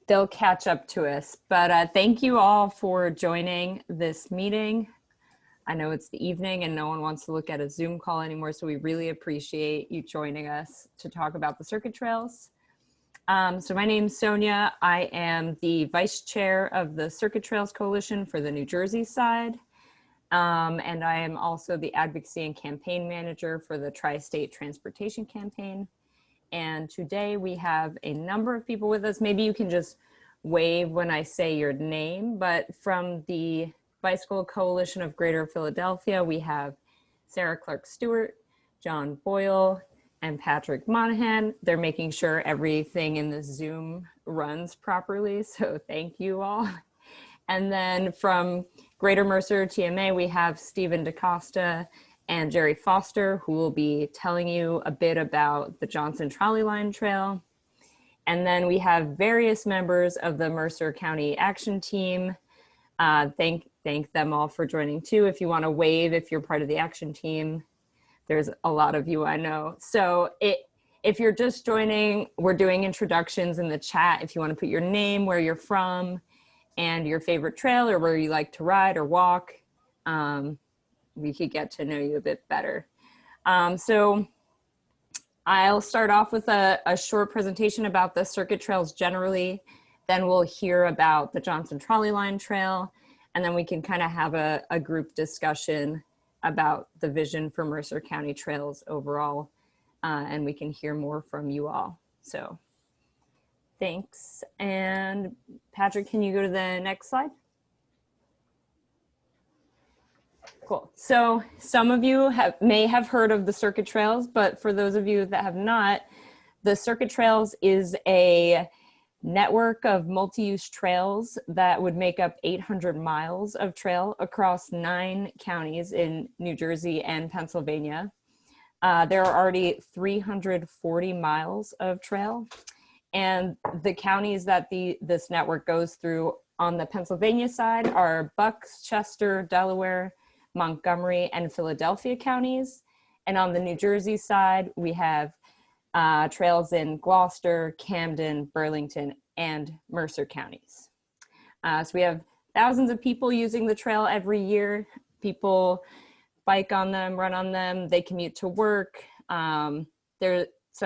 they'll catch up to us. But thank you all for joining this meeting. I know it's the evening and no one wants to look at a Zoom call anymore, so we really appreciate you joining us to talk about the circuit trails. So my name's Sonia. I am the vice chair of the Circuit Trails Coalition for the New Jersey side. And I am also the advocacy and campaign manager for the Tri-State Transportation Campaign. And today we have a number of people with us. Maybe you can just wave when I say your name, but from the Bicycle Coalition of Greater Philadelphia, we have Sarah Clark Stewart, John Boyle, and Patrick Monahan. They're making sure everything in the Zoom runs properly, so thank you all. And then from Greater Mercer TMA, we have Stephen DaCosta and Jerry Foster, who will be telling you a bit about the Johnson Trolley Line Trail. And then we have various members of the Mercer County Action Team. Thank them all for joining too. If you want to wave, if you're part of the action team, there's a lot of you I know. So if you're just joining, we're doing introductions in the chat. If you want to put your name, where you're from, and your favorite trail or where you like to ride or walk, we could get to know you a bit better. So I'll start off with a short presentation about the circuit trails generally, then we'll hear about the Johnson Trolley Line Trail, and then we can kind of have a group discussion about the vision for Mercer County trails overall, and we can hear more from you all. So thanks. And Patrick, can you go to the next slide? Cool. So some of you may have heard of the circuit trails, but for those of you that have not, the circuit trails is a network of multi-use trails that would make up 800 miles of trail across 9 counties in New Jersey and Pennsylvania. There are already 340 miles of trail, and the counties that this network goes through on the Pennsylvania side are Bucks, Chester, Delaware, Montgomery, and Philadelphia counties. And on the New Jersey side, we have trails in Gloucester, Camden, Burlington, and Mercer counties. So we have thousands of people using the trail every year. People bike on them, run on them, they commute to work. Some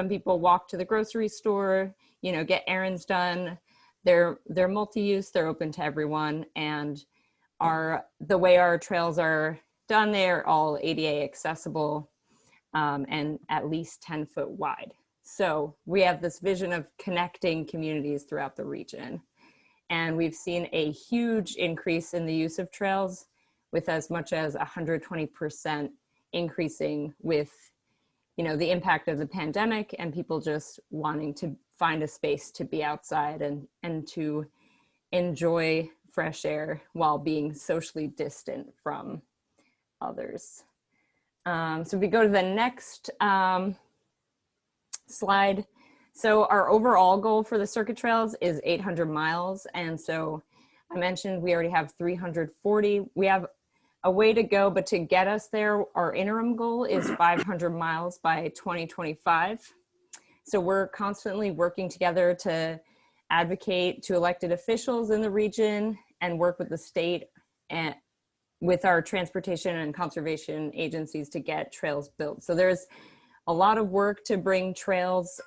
people walk to the grocery store, you know, get errands done. They're multi-use, they're open to everyone, and the way our trails are done, they're all ADA accessible and at least 10-foot wide. So we have this vision of connecting communities throughout the region. And we've seen a huge increase in the use of trails, with as much as 120% increasing with, you know, the impact of the pandemic and people just wanting to find a space to be outside and to enjoy fresh air while being socially distant from others. So if we go to the next slide. So our overall goal for the circuit trails is 800 miles. And so I mentioned we already have 340. We have a way to go, but to get us there, our interim goal is 500 miles by 2025. So we're constantly working together to advocate to elected officials in the region and work with the state and with our transportation and conservation agencies to get trails built. So there's a lot of work to bring trails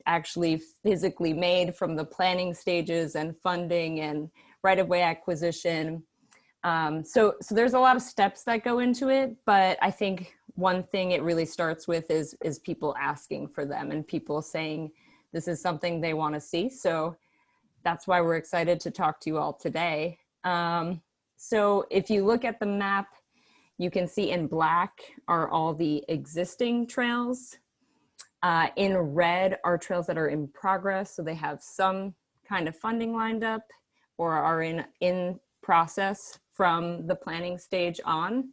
actually physically made, from the planning stages and funding and right-of-way acquisition. So there's a lot of steps that go into it, but I think one thing it really starts with is people asking for them and people saying this is something they want to see. So that's why we're excited to talk to you all today. So if you look at the map, you can see in black are all the existing trails. In red are trails that are in progress. So they have some kind of funding lined up or are in process from the planning stage on.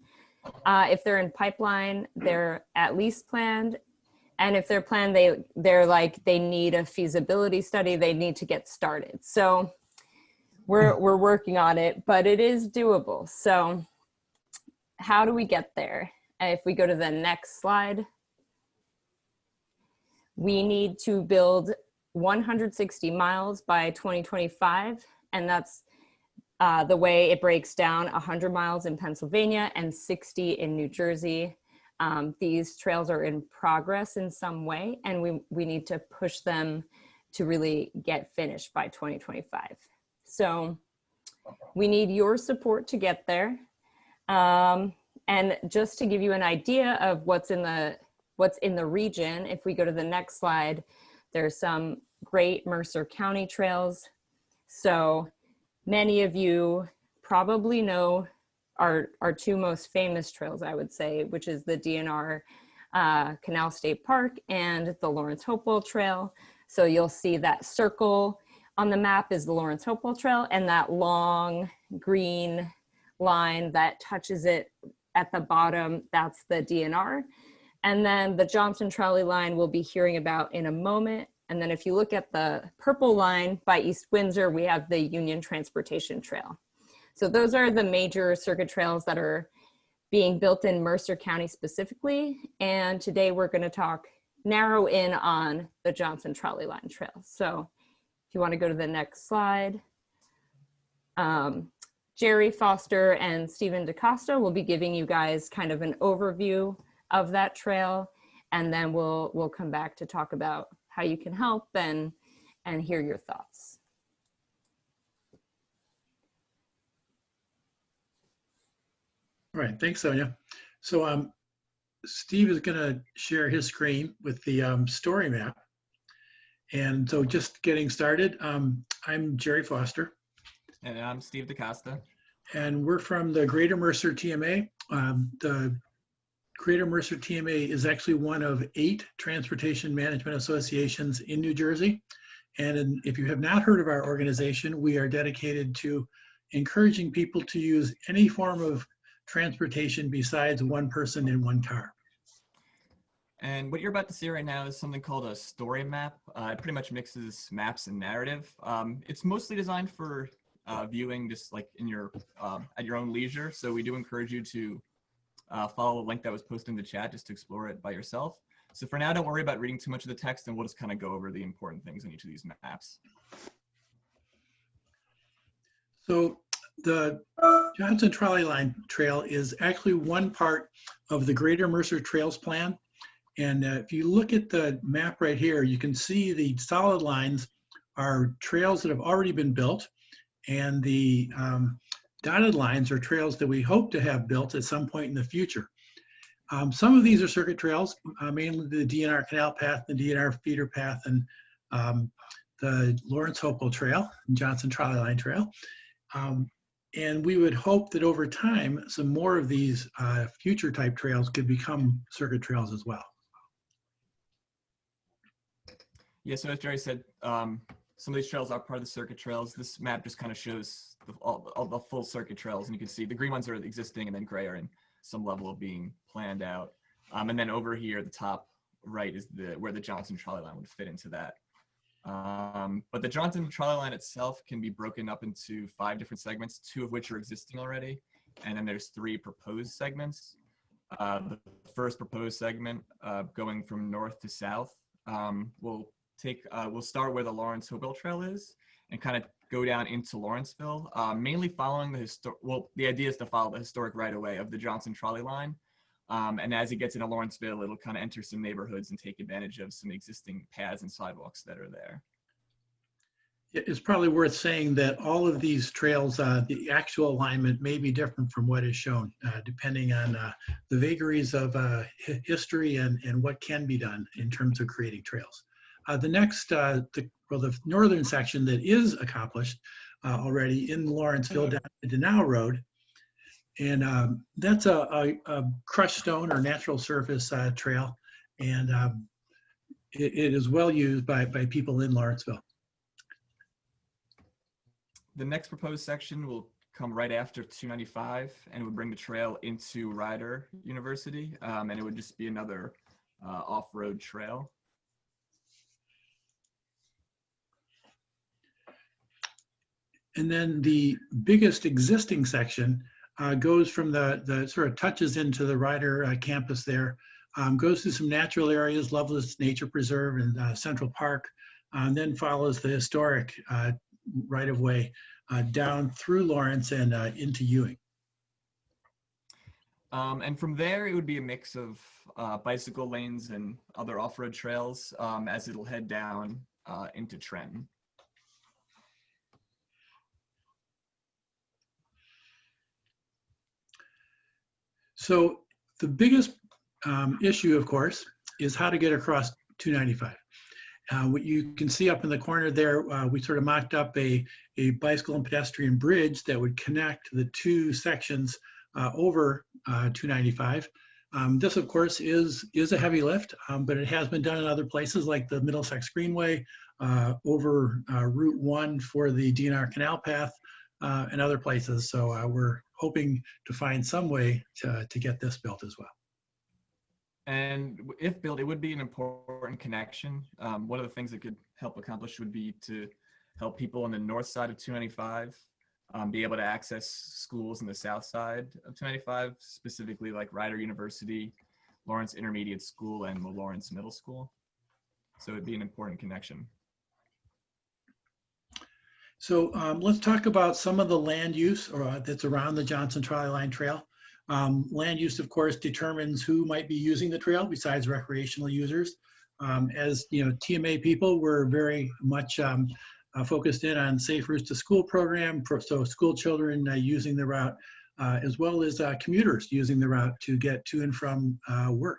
If they're in pipeline, they're at least planned. And if they're planned, they're like, they need a feasibility study, they need to get started. So we're working on it, but it is doable. So how do we get there? If we go to the next slide, we need to build 160 miles by 2025, and that's the way it breaks down: 100 miles in Pennsylvania and 60 in New Jersey. These trails are in progress in some way, and we need to push them to really get finished by 2025. So we need your support to get there. And just to give you an idea of what's in the region, if we go to the next slide, there's some great Mercer County trails. So many of you probably know our two most famous trails, I would say, which is the D&R Canal State Park and the Lawrence Hopewell Trail. So you'll see that circle on the map is the Lawrence Hopewell Trail, and that long green line that touches it at the bottom, that's the D&R. And then the Johnson Trolley Line we'll be hearing about in a moment. And then if you look at the purple line by East Windsor, we have the Union Transportation Trail. So those are the major circuit trails that are being built in Mercer County specifically. And today we're going to narrow in on the Johnson Trolley Line Trail. So if you want to go to the next slide, Jerry Foster and Stephen DaCosta will be giving you guys kind of an overview of that trail. And then we'll come back to talk about how you can help and hear your thoughts. All right, thanks, Sonia. So Steve is going to share his screen with the story map. And so just getting started, I'm Jerry Foster. And I'm Steve DaCosta. And we're from the Greater Mercer TMA. The Greater Mercer TMA is actually one of 8 transportation management associations in New Jersey. And if you have not heard of our organization, we are dedicated to encouraging people to use any form of transportation besides one person in one car. And what you're about to see right now is something called a story map. It pretty much mixes maps and narrative. It's mostly designed for viewing just like in your at your own leisure. So we do encourage you to follow the link that was posted in the chat just to explore it by yourself. So for now, don't worry about reading too much of the text, and we'll just kind of go over the important things in each of these maps. So the Johnson Trolley Line Trail is actually one part of the Greater Mercer Trails Plan. And if you look at the map right here, you can see the solid lines are trails that have already been built, and the dotted lines are trails that we hope to have built at some point in the future. Some of these are circuit trails, mainly the D&R Canal Path, the D&R Feeder Path, and the Lawrence Hopewell Trail, and Johnson Trolley Line Trail. And we would hope that over time, some more of these future type trails could become circuit trails as well. Yeah, so as Jerry said, some of these trails are part of the circuit trails. This map just kind of shows all the full circuit trails, and you can see the green ones are existing, and then gray are in some level of being planned out. And then over here, the top right is where the Johnson Trolley Line would fit into that. But the Johnson Trolley Line itself can be broken up into 5 different segments, 2 of which are existing already, and then there's 3 proposed segments. The first proposed segment, going from north to south, we'll start where the Lawrence Hopewell Trail is and kind of go down into Lawrenceville, mainly following the idea is to follow the historic right-of-way of the Johnson Trolley Line. And as it gets into Lawrenceville, it'll kind of enter some neighborhoods and take advantage of some existing paths and sidewalks that are there. It's probably worth saying that all of these trails, the actual alignment may be different from what is shown, depending on the vagaries of history and what can be done in terms of creating trails. The next, the northern section that is accomplished already in Lawrenceville down to Denau Road, and that's a crushed stone or natural surface trail, and it is well used by people in Lawrenceville. The next proposed section will come right after 295, and it would bring the trail into Rider University, and it would just be another off-road trail. And then the biggest existing section goes from the sort of touches into the Rider campus there, goes through some natural areas, Loveless Nature Preserve and Central Park, and then follows the historic right-of-way down through Lawrence and into Ewing. And from there, it would be a mix of bicycle lanes and other off-road trails as it'll head down into Trenton. So the biggest issue, of course, is how to get across 295. What you can see up in the corner there, we sort of mocked up a bicycle and pedestrian bridge that would connect the two sections over 295. This, of course, is a heavy lift, but it has been done in other places like the Middlesex Greenway, over Route 1 for the D&R Canal Path, and other places. So we're hoping to find some way to get this built as well. And if built, it would be an important connection. One of the things it could help accomplish would be to help people on the north side of 295 be able to access schools in the south side of 295, specifically like Rider University, Lawrence Intermediate School, and the Lawrence Middle School. So it'd be an important connection. So let's talk about some of the land use that's around the Johnson Trolley Line Trail. Land use, of course, determines who might be using the trail besides recreational users. As you know, TMA people, we're very much focused in on safe routes to school program, so school children using the route, as well as commuters using the route to get to and from work.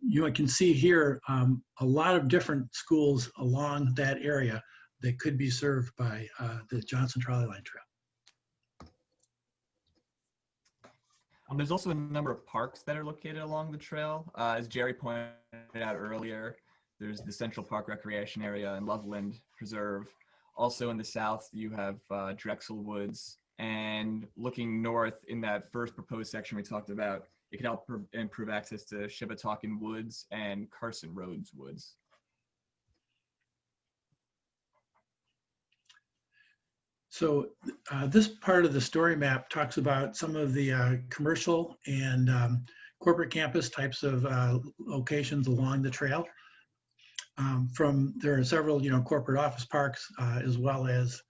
You can see here a lot of different schools along that area that could be served by the Johnson Trolley Line Trail. There's also a number of parks that are located along the trail. As Jerry pointed out earlier, there's the Central Park Recreation Area and Loveland Preserve. Also in the south, you have Drexel Woods. And looking north in that first proposed section we talked about, it can help improve access to Shibbatakin Woods and Carson Roads Woods. So this part of the story map talks about some of the commercial and corporate campus types of locations along the trail. There are several, corporate office parks as well as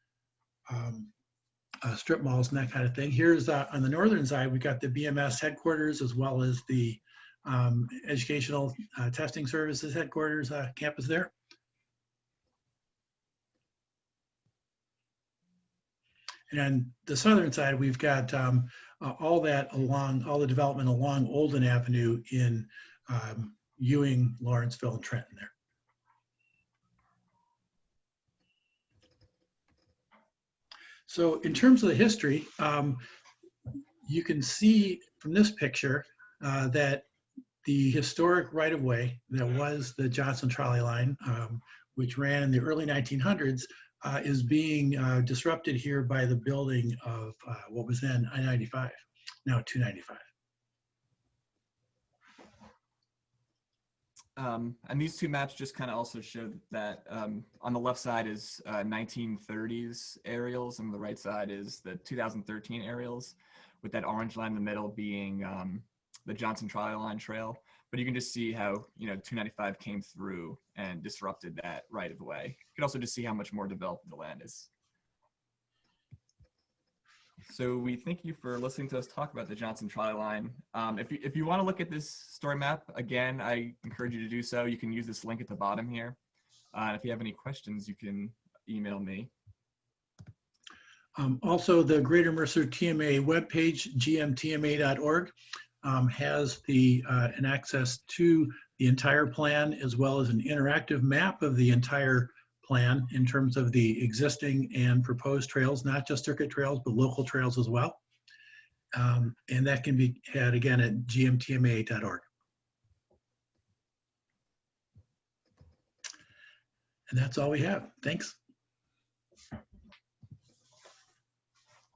strip malls and that kind of thing. Here's on the northern side, we've got the BMS headquarters as well as the Educational Testing Services headquarters campus there. And on the southern side, we've got all the development along Olden Avenue in Ewing, Lawrenceville, and Trenton there. So in terms of the history, you can see from this picture that the historic right-of-way that was the Johnson Trolley Line, which ran in the early 1900s, is being disrupted here by the building of what was then I-95, now 295. And these two maps just kind of also show that on the left side is 1930s aerials, and the right side is the 2013 aerials, with that orange line in the middle being the Johnson Trolley Line Trail. But you can just see how 295 came through and disrupted that right of way. You can also just see how much more developed the land is. So we thank you for listening to us talk about the Johnson Trolley Line. If you want to look at this story map, again, I encourage you to do so. You can use this link at the bottom here. If you have any questions, you can email me. Also, the Greater Mercer TMA webpage, gmtma.org, has an access to the entire plan as well as an interactive map of the entire plan in terms of the existing and proposed trails, not just circuit trails, but local trails as well. And that can be had again at gmtma.org. And that's all we have. Thanks.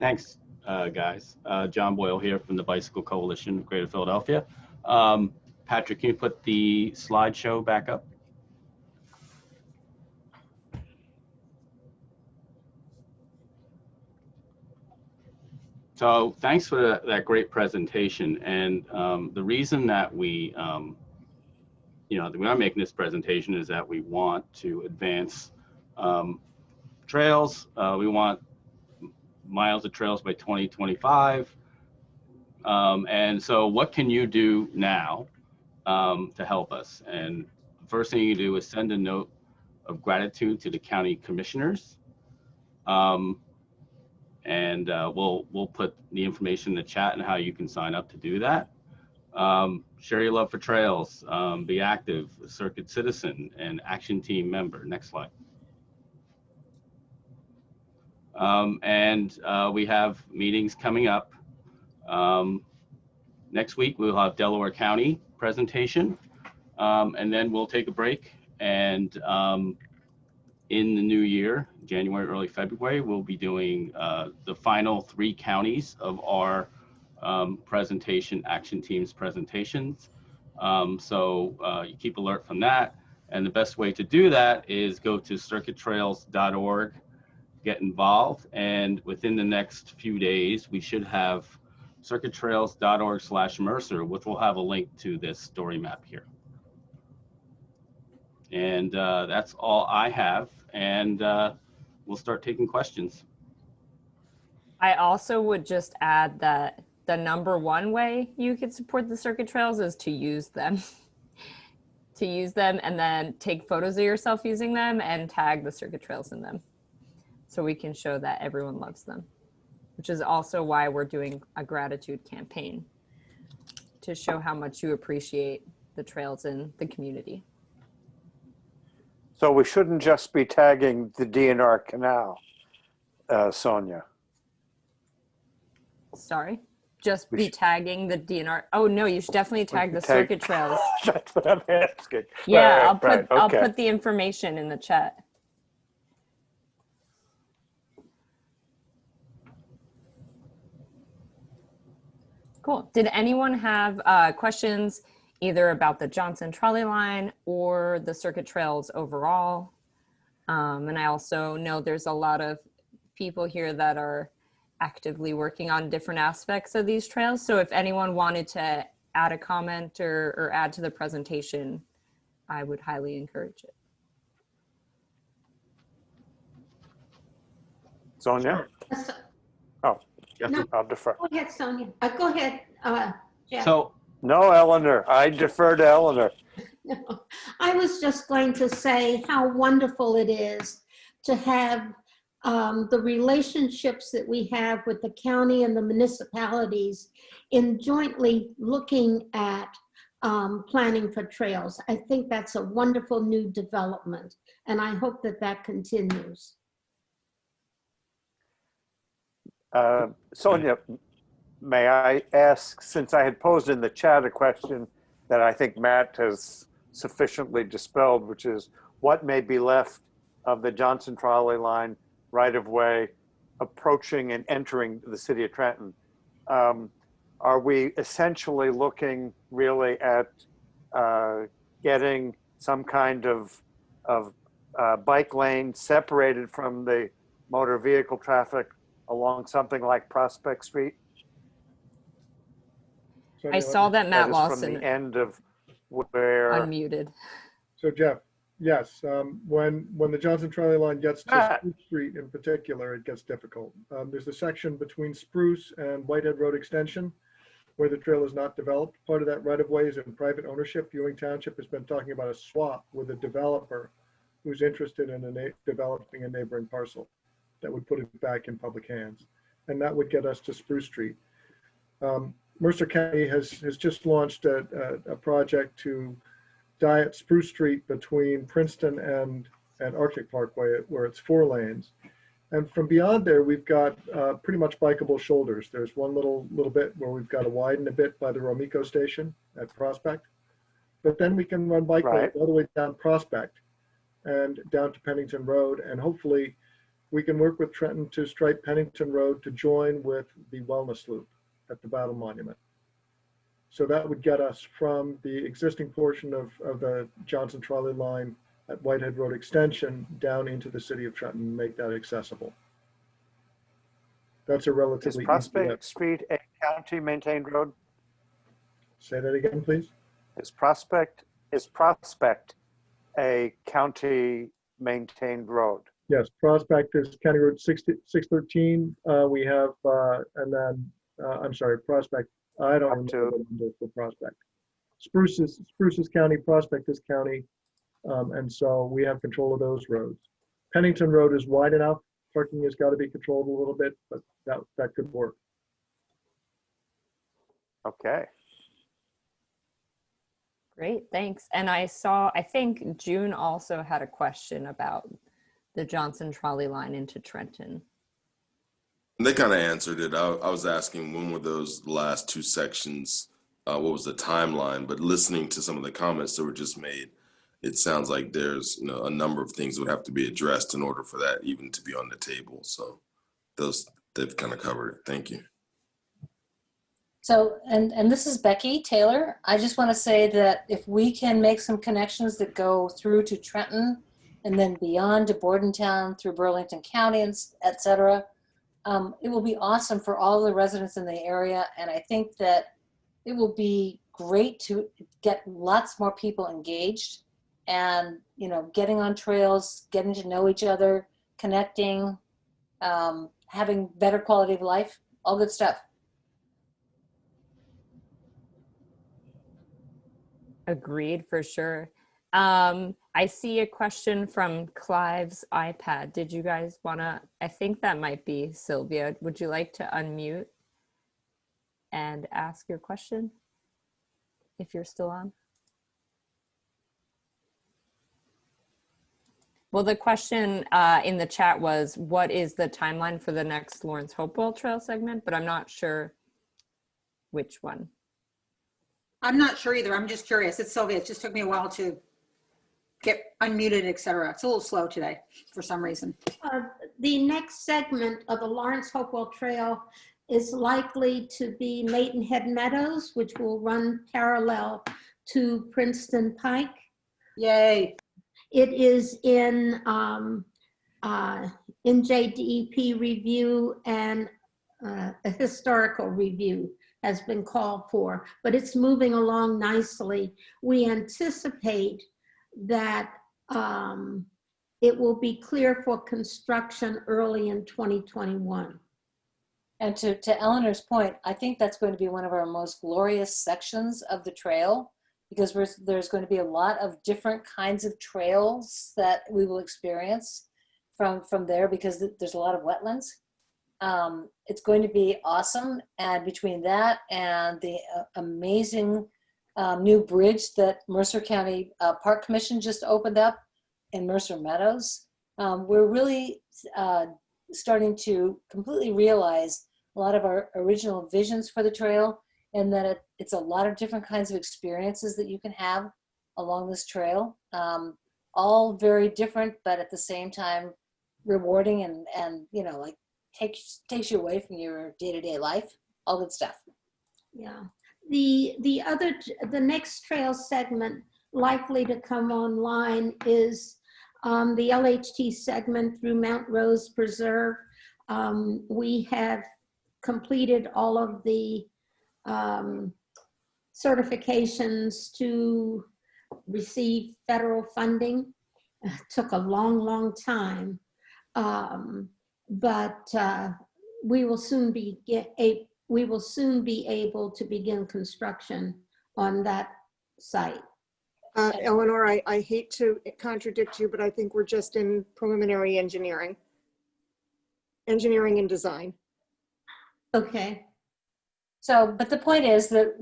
Thanks, guys. John Boyle here from the Bicycle Coalition of Greater Philadelphia. Patrick, can you put the slideshow back up? So thanks for that great presentation. And the reason that we, you know, we are making this presentation is that we want to advance trails. We want miles of trails by 2025. And so what can you do now to help us? And the first thing you do is send a note of gratitude to the county commissioners. And we'll put the information in the chat and how you can sign up to do that. Share your love for trails, be active, a circuit citizen, and action team member. Next slide. We have meetings coming up. Next week, we'll have Delaware County presentation, and then we'll take a break. And in the new year, January, early February, we'll be doing the final 3 counties of our presentation, action teams presentations. So you keep alert from that. And the best way to do that is go to circuittrails.org, get involved. And within the next few days, we should have circuittrails.org/Mercer, which will have a link to this story map here. And that's all I have. And we'll start taking questions. I also would just add that the #1 way you could support the circuit trails is to use them. To use them and then take photos of yourself using them and tag the circuit trails in them. So we can show that everyone loves them, which is also why we're doing a gratitude campaign to show how much you appreciate the trails in the community. So we shouldn't just be tagging the D&R Canal, Sonia. Sorry, just We be should- tagging the D&R. Oh no, you should definitely tag the circuit trails. That's what I'm asking. Yeah, Right, I'll okay. put the information in the chat. Cool. Did anyone have questions either about the Johnson Trolley Line or the circuit trails overall? And I also know there's a lot of people here that are actively working on different aspects of these trails. So if anyone wanted to add a comment or add to the presentation, I would highly encourage it. Sonia? Oh, No. I'll defer. Go ahead, Sonia. Go ahead, Jeff. So No, Eleanor. I defer to Eleanor. No, I was just going to say how wonderful it is to have the relationships that we have with the county and the municipalities in jointly looking at planning for trails. I think that's a wonderful new development, and I hope that that continues. Sonia, may I ask, since I had posed in the chat a question that I think Matt has sufficiently dispelled, which is what may be left of the Johnson Trolley Line right-of-way approaching and entering the city of Trenton? Are we essentially looking really at getting some kind of bike lane separated from the motor vehicle traffic along something like Prospect Street? I saw that Matt That is Lawson from the end of where. unmuted. So Jeff, yes, when the Johnson Trolley Line gets to Spruce Street in particular, it gets difficult. There's a section between Spruce and Whitehead Road Extension where the trail is not developed. Part of that right of way is in private ownership. Ewing Township has been talking about a swap with a developer who's interested in developing a neighboring parcel that would put it back in public hands. And that would get us to Spruce Street. Mercer County has just launched a project to diet Spruce Street between Princeton and Arctic Parkway, where it's 4 lanes. And from beyond there, we've got pretty much bikeable shoulders. There's one little bit where we've got to widen a bit by the Romico station at Prospect. But then we can run bike lanes all the way down Prospect and down to Pennington Road. And hopefully we can work with Trenton to stripe Pennington Road to join with the wellness loop at the Battle Monument. So that would get us from the existing portion of the Johnson Trolley Line at Whitehead Road Extension down into the city of Trenton and make that accessible. That's a Is relatively easy Prospect lift. Street a county maintained road? Say that again, please. Is Prospect is Prospect a county maintained road? Yes, Prospect is County Road 613. We have, and then, I'm sorry, Prospect, I don't Up to- remember the number for Prospect. Spruce is county, Prospect is county, and so we have control of those roads. Pennington Road is wide enough. Parking has got to be controlled a little bit, but that could work. Okay. Great, thanks. And I think June also had a question about the Johnson Trolley Line into Trenton. They kind of answered it. I was asking when were those last two sections, what was the timeline? But listening to some of the comments that were just made, it sounds like there's a number of things that would have to be addressed in order for that even to be on the table. So they've kind of covered it. Thank you. So, and this is Becky Taylor. I just want to say that if we can make some connections that go through to Trenton and then beyond to Bordentown through Burlington County, and et cetera, it will be awesome for all the residents in the area. And I think that it will be great to get lots more people engaged and, getting on trails, getting to know each other, connecting, having better quality of life, all good stuff. Agreed, for sure. I see a question from Clive's iPad. Did you guys I think that might be Sylvia. Would you like to unmute and ask your question if you're still on? Well, the question in the chat was, what is the timeline for the next Lawrence Hopewell Trail segment? But I'm not sure which one. I'm not sure either. I'm just curious. It's Sylvia. It just took me a while to get unmuted, et cetera. It's a little slow today for some reason. The next segment of the Lawrence Hopewell Trail is likely to be Maidenhead Meadows, which will run parallel to Princeton Pike. Yay. It is in NJDEP review, and a historical review has been called for, but it's moving along nicely. We anticipate that it will be clear for construction early in 2021. And to Eleanor's point, I think that's going to be one of our most glorious sections of the trail, because there's going to be a lot of different kinds of trails that we will experience from there, because there's a lot of wetlands. It's going to be awesome. And between that and the amazing new bridge that Mercer County Park Commission just opened up in Mercer Meadows, we're really starting to completely realize a lot of our original visions for the trail, and that it's a lot of different kinds of experiences that you can have along this trail, all very different, but at the same time rewarding and like takes you away from your day-to-day life, all good stuff. Yeah. The next trail segment likely to come online is the LHT segment through Mount Rose Preserve. We have completed all of the certifications to receive federal funding. It took a long time, but we will soon be able to begin construction on that site. Eleanor, I hate to contradict you, but I think we're just in preliminary engineering and design. Okay. So, but the point is that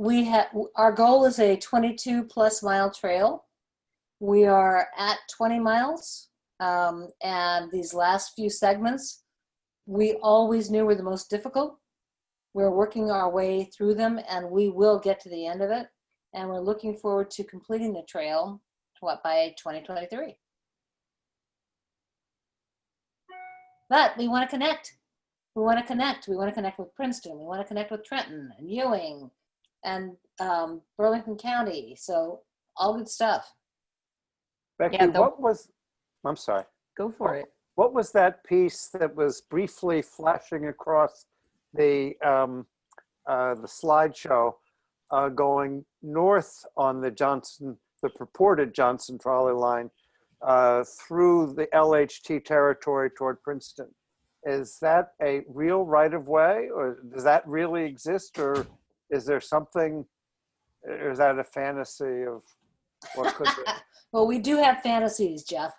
our goal is a 22+ mile trail. We are at 20 miles, and these last few segments, we always knew were the most difficult. We're working our way through them, and we will get to the end of it. And we're looking forward to completing the trail, by 2023. But we want to connect. We want to connect. We want to connect with Princeton. We want to connect with Trenton and Ewing and Burlington County. So all good stuff. Becky, Yeah, I'm sorry. Go for it. What was that piece that was briefly flashing across the slideshow going north on the Johnson the purported Johnson Trolley Line through the LHT territory toward Princeton. Is that a real right-of-way, or does that really exist, or is there something, or is that a fantasy of what could be? Well, we do have fantasies, Jeff.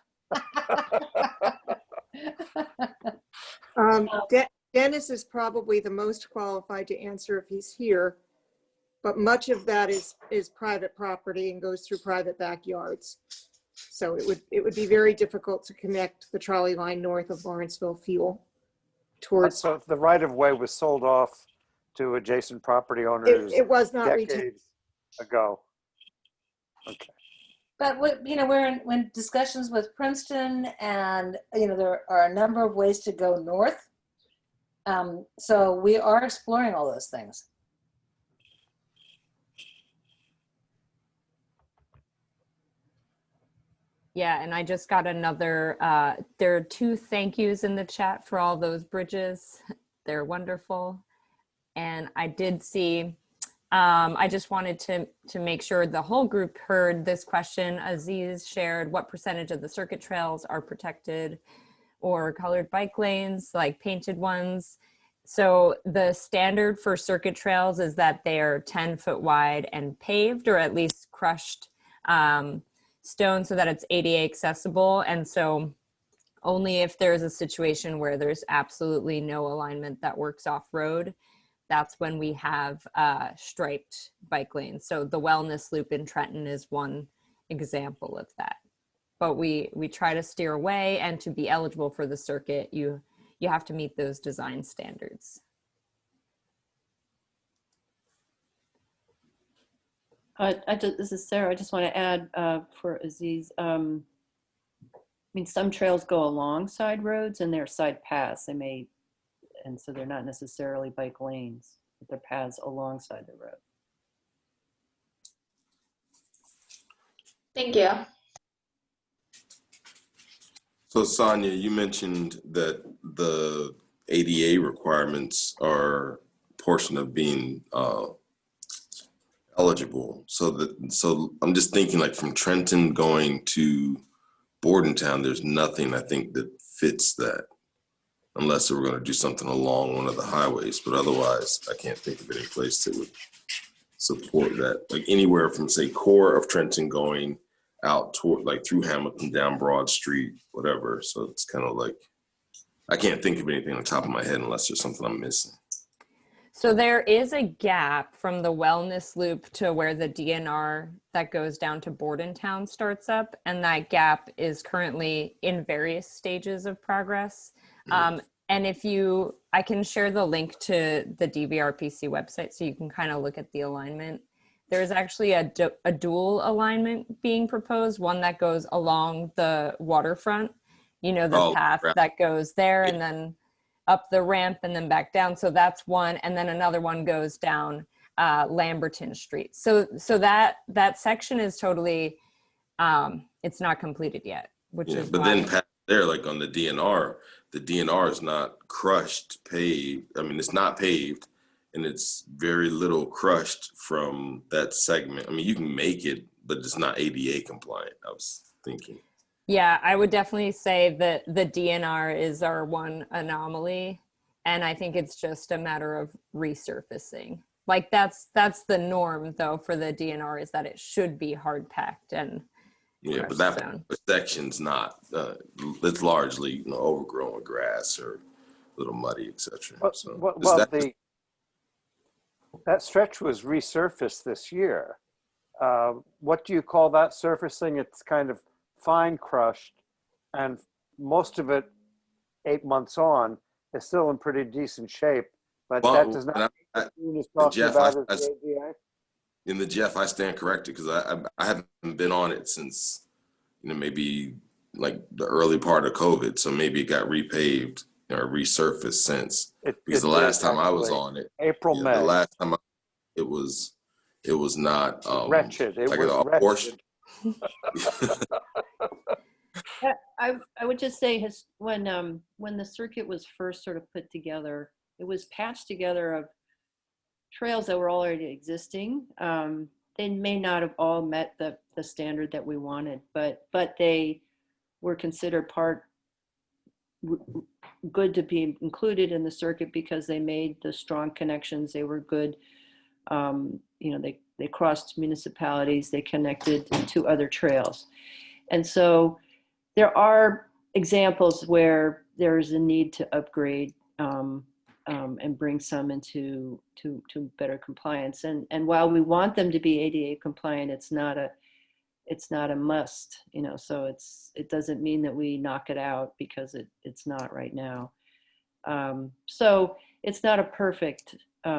Dennis is probably the most qualified to answer if he's here, but much of that is private property and goes through private backyards. So it would be very difficult to connect the trolley line north of Lawrenceville Fuel towards. So the right-of-way was sold off to adjacent property owners It was not retained. decades ago. Okay. But we're in discussions with Princeton, and there are a number of ways to go north. So we are exploring all those things. Yeah, and I just got another, there are 2 thank yous in the chat for all those bridges. They're wonderful. And I did see, I just wanted to make sure the whole group heard this question. Aziz shared, what percentage of the circuit trails are protected or colored bike lanes, like painted ones? So the standard for circuit trails is that they are 10 foot wide and paved, or at least crushed stone, so that it's ADA accessible. And so only if there's a situation where there's absolutely no alignment that works off-road, that's when we have striped bike lanes. So the wellness loop in Trenton is one example of that. But we try to steer away, and to be eligible for the circuit, you have to meet those design standards. This is Sarah. I just want to add for Aziz. I mean, some trails go alongside roads and they're side paths. They may, and so they're not necessarily bike lanes, but they're paths alongside the road. Thank you. So Sonia, you mentioned that the ADA requirements are a portion of being eligible. So I'm just thinking, like, from Trenton going to Bordentown, there's nothing I think that fits that, unless we're going to do something along one of the highways. But otherwise, I can't think of any place that would support that. Like anywhere from, say, core of Trenton going out toward, like, through Hamilton, down Broad Street, whatever. So it's kind of like, I can't think of anything on the top of my head unless there's something I'm missing. So there is a gap from the wellness loop to where the D&R that goes down to Bordentown starts up. And that gap is currently in various stages of progress. And I can share the link to the DVRPC website so you can kind of look at the alignment. There's actually a dual alignment being proposed, one that goes along the waterfront, the path that goes there and then up the ramp and then back down. So that's one. And then another one goes down Lamberton Street. So that section is totally, it's not completed yet, which is but why. then past there, like on the DNR is not crushed, paved. I mean, it's not paved, and it's very little crushed from that segment. I mean, you can make it, but it's not ADA compliant, I was thinking. Yeah, I would definitely say that the DNR is our one anomaly. And I think it's just a matter of resurfacing. Like that's the norm though for the DNR, is that it should be hard packed and yeah, but that section's not, it's largely overgrown with grass or a little muddy, etc. So that stretch was resurfaced this year. What do you call that surfacing? It's kind of fine crushed, and most of it 8 months on is still in pretty decent shape, but that does not Jeff, in the Jeff, I stand corrected because I haven't been on it since maybe like the early part of COVID, so maybe it got repaved or resurfaced since, because the last time I was on it, May. The last time it was not wretched. It like was a portion. I would just say when the circuit was first sort of put together, it was patched together of trails that were already existing. they may not have all met the standard that we wanted, but they were considered good to be included in the circuit because they made the strong connections. They were good. They crossed municipalities, they connected to other trails. And so there are examples where there's a need to upgrade and bring some into to better compliance. And while we want them to be ADA compliant, it's not a must, so it doesn't mean that we knock it out because it's not right now. So it's not a perfect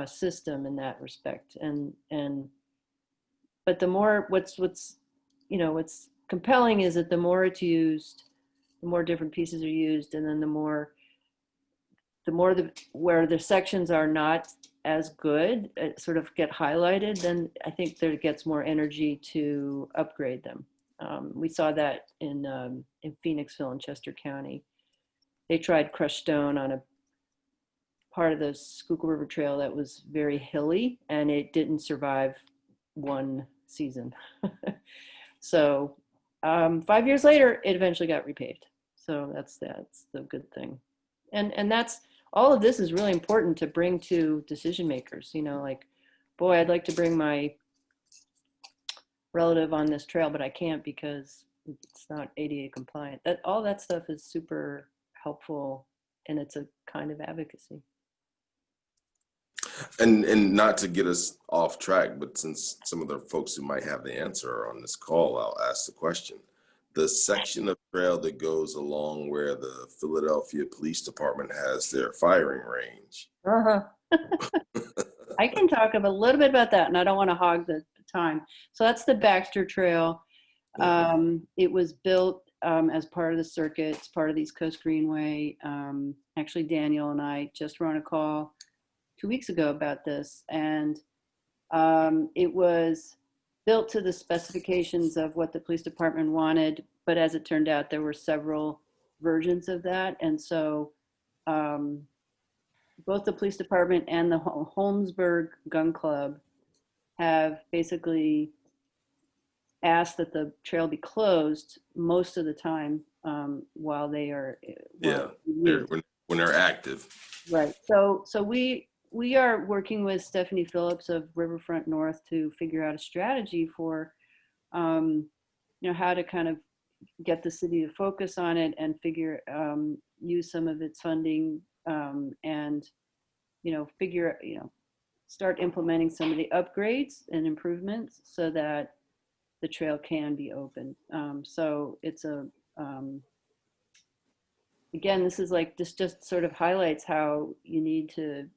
system in that respect. But the more what's compelling is that the more it's used, the more different pieces are used, and then the more where the sections are not as good sort of get highlighted, then I think there gets more energy to upgrade them. We saw that in Phoenixville and Chester County. They tried crushed stone on a part of the Schuylkill River Trail that was very hilly, and it didn't survive one season. So 5 years later, it eventually got repaved. So that's the good thing. And that's, all of this is really important to bring to decision makers, like, boy, I'd like to bring my relative on this trail, but I can't because it's not ADA compliant. All that stuff is super helpful, and it's a kind of advocacy. And not to get us off track, but since some of the folks who might have the answer are on this call, I'll ask the question. The section of trail that goes along where the Philadelphia Police Department has their firing range. I can talk a little bit about that, and I don't want to hog the time. So that's the Baxter Trail. It was built as part of the circuit. It's part of the East Coast Greenway. Actually, Daniel and I just were on a call 2 weeks ago about this, and it was built to the specifications of what the police department wanted, but as it turned out, there were several versions of that. And so both the police department and the Holmesburg Gun Club have basically asked that the trail be closed most of the time while they are when they're active. Right. So we are working with Stephanie Phillips of Riverfront North to figure out a strategy for, how to kind of get the city to focus on it and use some of its funding and, start implementing some of the upgrades and improvements so that the trail can be open. So it's again, this is like, this just sort of highlights how you need to,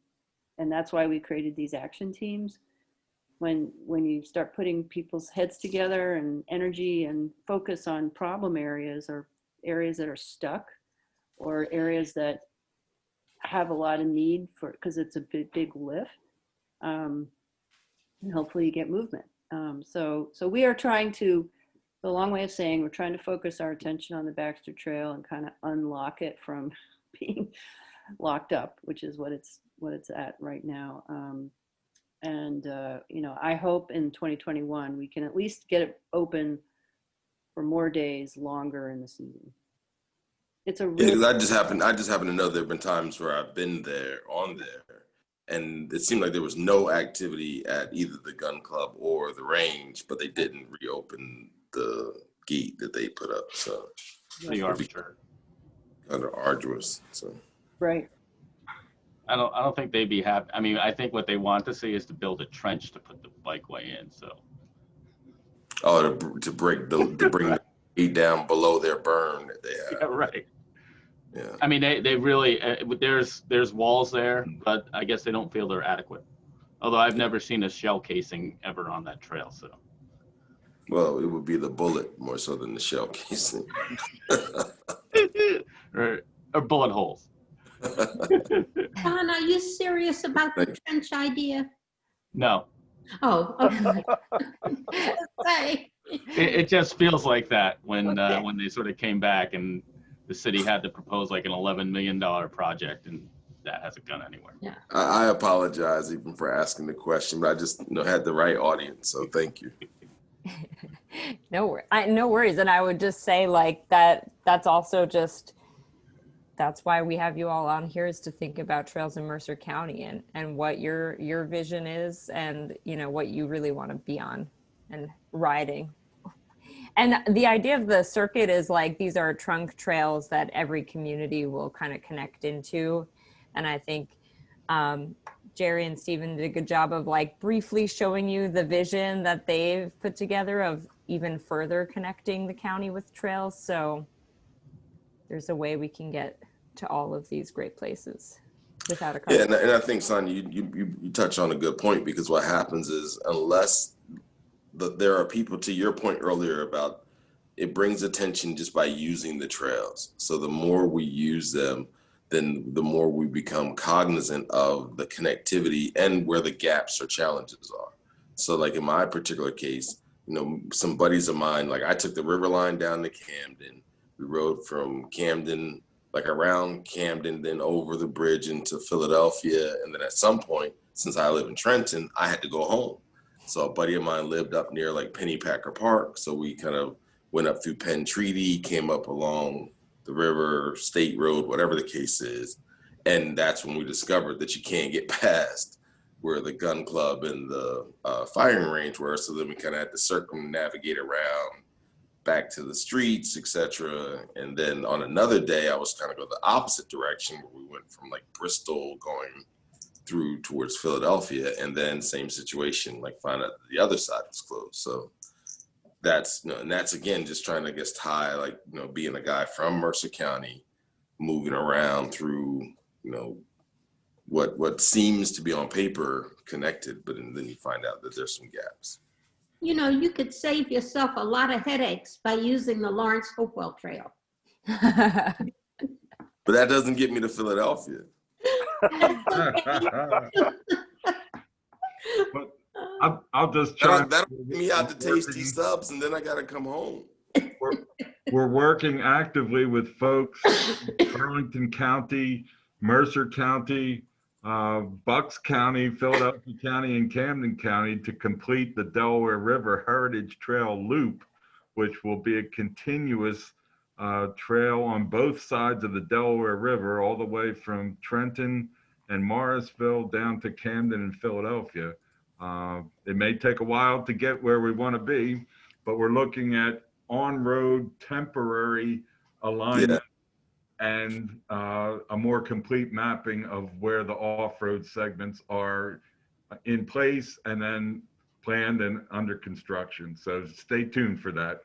and that's why we created these action teams. When you start putting people's heads together and energy and focus on problem areas or areas that are stuck or areas that have a lot of need because it's a big lift, and hopefully you get movement. So we are trying to, the long way of saying, we're trying to focus our attention on the Baxter Trail and kind of unlock it from being locked up, which is what it's at right now. I hope in 2021 we can at least get it open for more days longer in the season. It's a really, I just happen to know there have been times where I've been on there, and it seemed like there was no activity at either the gun club or the range, but they didn't reopen the gate that they put up. So Pretty arbitrary. Kind of arduous. So right. I don't think they'd be happy. I mean, I think what they want to see is to build a trench to put the bikeway in. So. Oh, to bring the gate down below their burn that they have. Yeah, right. Yeah. I mean, they really there's walls there, but I guess they don't feel they're adequate. Although I've never seen a shell casing ever on that trail. So. Well, it would be the bullet more so than the shell casing. or bullet holes. Don, are you serious about the trench idea? No. Oh, okay. It just feels like that when they sort of came back and the city had to propose like an $11 million project, and that has a gun anywhere. I apologize even for asking the question, but I just had the right audience, so thank you. No worries. And I would just say like that's also just, that's why we have you all on here, is to think about trails in Mercer County and what your vision is, and what you really want to be on and riding. And the idea of the circuit is like, these are trunk trails that every community will kind of connect into. And I think Jerry and Stephen did a good job of like briefly showing you the vision that they've put together of even further connecting the county with trails. So there's a way we can get to all of these great places without a car. Yeah, and I think, Sonia, you touch on a good point, because what happens is, unless there are people, to your point earlier about it brings attention just by using the trails. So the more we use them, then the more we become cognizant of the connectivity and where the gaps or challenges are. So like in my particular case, some buddies of mine, like I took the river line down to Camden. We rode from Camden, like around Camden, then over the bridge into Philadelphia. And then at some point, since I live in Trenton, I had to go home. So a buddy of mine lived up near like Pennypacker Park. So we kind of went up through Penn Treaty, came up along the river, State Road, whatever the case is. And that's when we discovered that you can't get past where the gun club and the firing range were. So then we kind of had to circumnavigate around back to the streets, etc. And then on another day, I was kind of going the opposite direction, where we went from like Bristol going through towards Philadelphia, and then same situation, like find out the other side is closed. So that's, and that's again, just trying to, I guess, tie, like, being a guy from Mercer County, moving around through, what seems to be on paper connected, but then you find out that there's some gaps. You could save yourself a lot of headaches by using the Lawrence Hopewell Trail. But that doesn't get me to Philadelphia. But I'll just try. That'll get me out to Tasty Subs, and then I gotta come home. We're working actively with folks, Burlington County, Mercer County, Bucks County, Philadelphia County, and Camden County to complete the Delaware River Heritage Trail Loop, which will be a continuous trail on both sides of the Delaware River, all the way from Trenton and Morrisville down to Camden and Philadelphia. It may take a while to get where we want to be, but we're looking at on-road temporary alignment and a more complete mapping of where the off-road segments are in place and then planned and under construction. So stay tuned for that.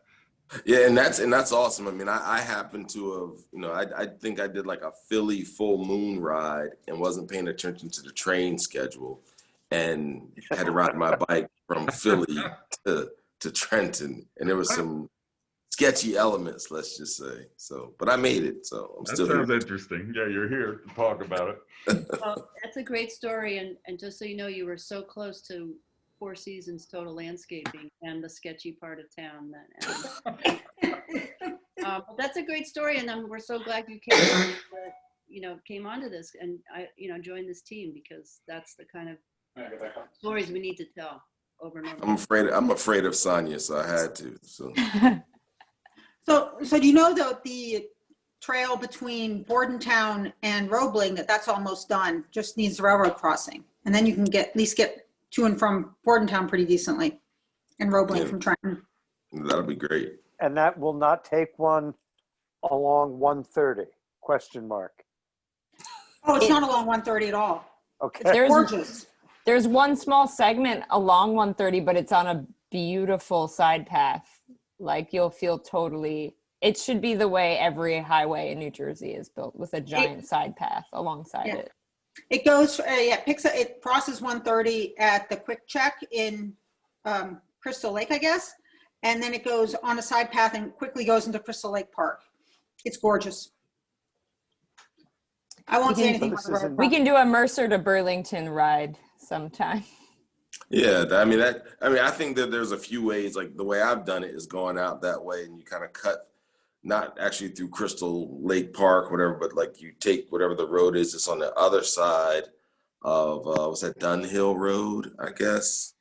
Yeah, and that's awesome. I mean, I happen to have, I think I did like a Philly full moon ride and wasn't paying attention to the train schedule, and had to ride my bike from Philly to Trenton, and there was some sketchy elements, let's just say. So, but I made it, so I'm still here. That sounds interesting. Yeah, you're here to talk about it. Well, that's a great story, and just so you know, you were so close to Four Seasons Total Landscaping and the sketchy part of town. But that's a great story, and we're so glad you came onto this and joined this team, because that's the kind of stories we need to tell over and over. I'm afraid of Sonia, so I had to. So. So do you know the trail between Bordentown and Roebling, that's almost done, just needs the railroad crossing, and then you can at least get to and from Bordentown pretty decently, and Roebling from Trenton. That'll be great. And that will not take one along 130, question mark. Oh, it's not along 130 at all. Okay. It's gorgeous. There's one small segment along 130, but it's on a beautiful side path. Like, you'll feel totally, it should be the way every highway in New Jersey is built, with a giant side path alongside it. It goes, it crosses 130 at the Quick Check in Crystal Lake, I guess. And then it goes on a side path and quickly goes into Crystal Lake Park. It's gorgeous. I won't say anything on the road. We can do a Mercer to Burlington ride sometime. Yeah, I think that there's a few ways. Like, the way I've done it is going out that way, and you kind of cut not actually through Crystal Lake Park, whatever, but like you take whatever the road is, it's on the other side of, what's that, Dunhill Road, I guess?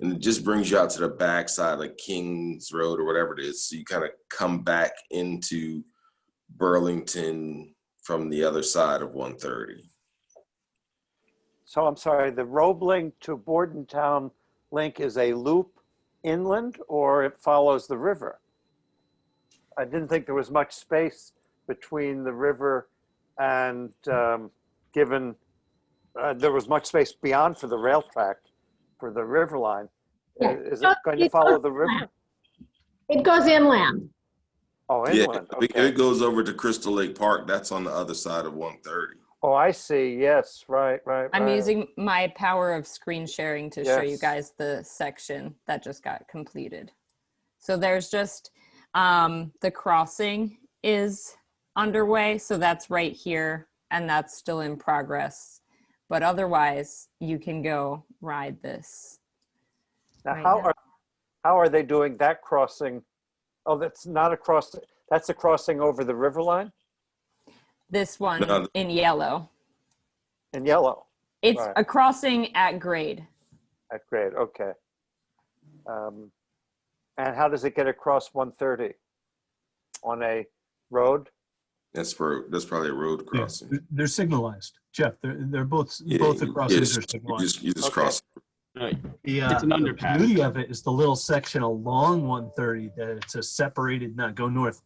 And it just brings you out to the backside, like Kings Road or whatever it is. So you kind of come back into Burlington from the other side of 130. So I'm sorry, the Roebling to Bordentown link is a loop inland or it follows the river? I didn't think there was much space between the river and given there was much space beyond for the rail track for the river line. Yeah. Is it going to follow the river? It goes inland. Oh, Yeah, inland. if Okay. it goes over to Crystal Lake Park, that's on the other side of 130. Oh, I see. Yes, right. I'm right. using my power of screen sharing to show you Yes. guys the section that just got completed. So there's just the crossing is underway. So that's right here and that's still in progress. But otherwise you can go ride this. Now, right how are they doing that crossing? Oh, that's not a crossing. That's a crossing over the river line This one No. in yellow. in yellow. It's Right. a crossing at grade. At grade. Okay. And how does it get across 130? On a road? That's probably a road crossing. Yeah, they're signalized, Jeff. They're both Yeah, both the you crossings are just, signalized. you just Okay. cross. Right. The, It's an the underpass. beauty of it is the little section along 130 that it's a separated, not go north.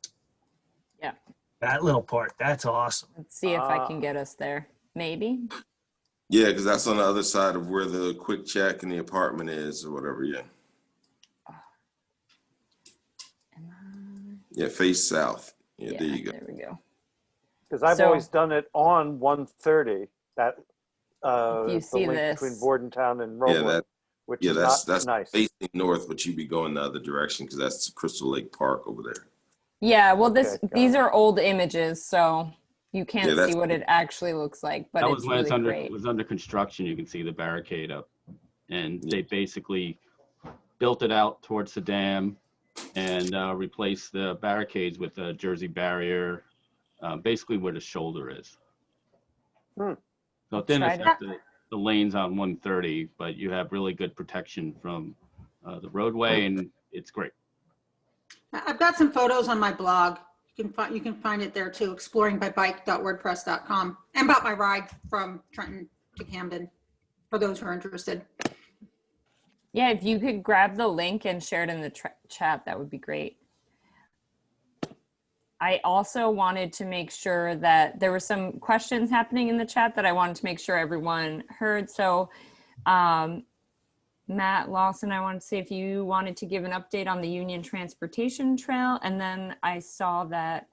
Yeah. That little part, that's awesome. Let's see if I can get us there. Maybe. Yeah, because that's on the other side of where the Quick Check and the apartment is or whatever. Yeah. Yeah, face south. Yeah, there you go. There we go. Because I've So- always done it on 130. That You the see link this. between Bordentown and Yeah, Roebling, which Yeah, is that's not nice. facing north, but you'd be going the other direction because that's Crystal Lake Park over there. Yeah, well, Okay, got these it. are old images, so you can't Yeah, that's- see what it actually looks like, but That it's was when really it great. was under construction. You can see the barricade up, and they basically built it out towards the dam and replaced the barricades with a Jersey barrier, basically where the shoulder is. Hmm. So it didn't Tried affect the lanes on 130, but you have really good protection from the roadway, and it's great. I've got some photos on my blog. You can find it there too, exploringbybike.wordpress.com, and about my ride from Trenton to Camden, for those who are interested. Yeah, if you could grab the link and share it in the chat, that would be great. I also wanted to make sure that there were some questions happening in the chat that I wanted to make sure everyone heard. So Matt Lawson, I wanted to see if you wanted to give an update on the Union Transportation Trail. And then I saw that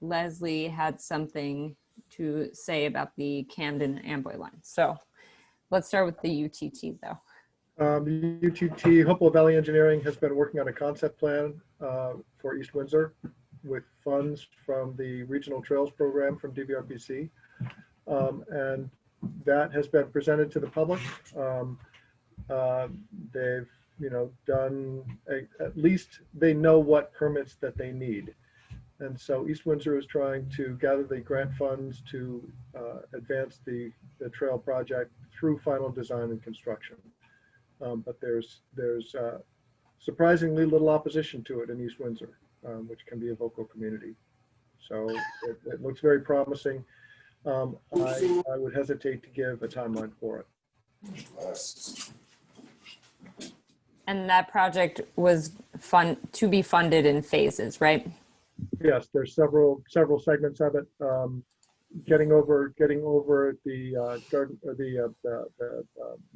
Leslie had something to say about the Camden Amboy line. So let's start with the UTT though. The UTT, Hopewell Valley Engineering, has been working on a concept plan for East Windsor with funds from the Regional Trails Program from DVRPC. And that has been presented to the public. They've, done, at least they know what permits that they need. And so East Windsor is trying to gather the grant funds to advance the trail project through final design and construction. But there's surprisingly little opposition to it in East Windsor, which can be a vocal community. So it looks very promising. I would hesitate to give a timeline for it. And that project was to be funded in phases, right? Yes, there's several segments of it. Getting over the